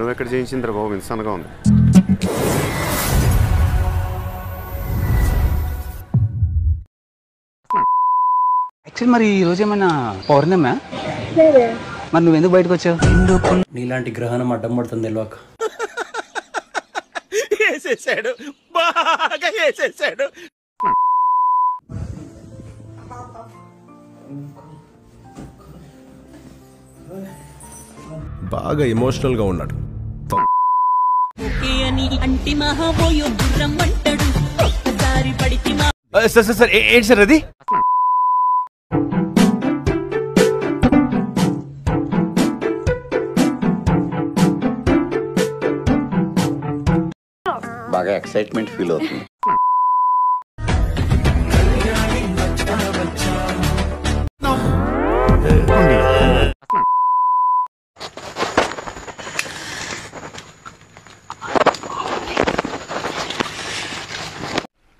నువ్వు ఎక్కడ చేయించిందిరా బాబు, ఇన్సాన్గా ఉంది. యాక్చువల్ మరి ఈ రోజు ఏమైనా పౌర్ణమా? మరి నువ్వు ఎందుకు బయటకు వచ్చావు? నీలాంటి గ్రహణం అడ్డం పడుతుంది తెలియక. వేసేసాడు, బాగా వేసేసాడు. బాగా ఎమోషనల్ గా ఉన్నాడు. సార్ ఏంటి సార్ అది? బాగా ఎక్సైట్మెంట్ ఫీల్ అవుతుంది.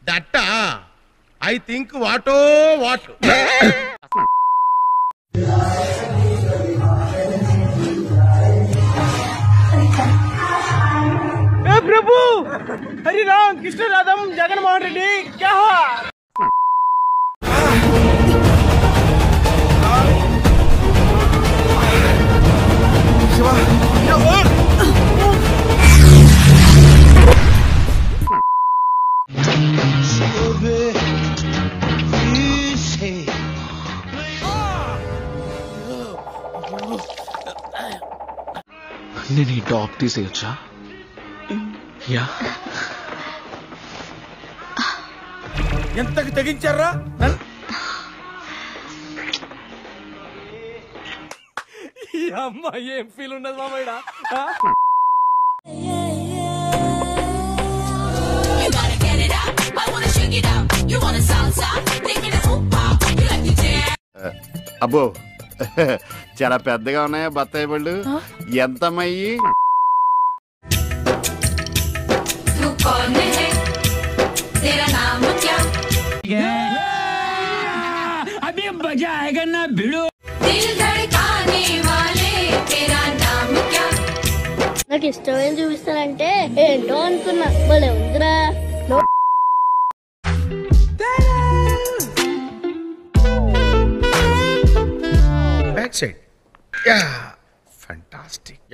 That I think what's what. Prabhu Hari Ram Krishna రాధం జగన్మోహన్ రెడ్డి క్యా హువా? నేను ఈ టాప్ తీసేయచ్చా? యా. ఎంతకు తెగించారా? ఈ అమ్మాయి ఏం ఫీల్ ఉన్నది మామయ్య? అబ్బో చాలా పెద్దగా ఉన్నాయా బత్తాయి పళ్ళు? ఎంతమయ్యి? నాకు ఇష్టమైన చూపిస్తానంటే ఏంటో అనుకున్నా, భలే ఉందిరా. Back side yeah, fantastic.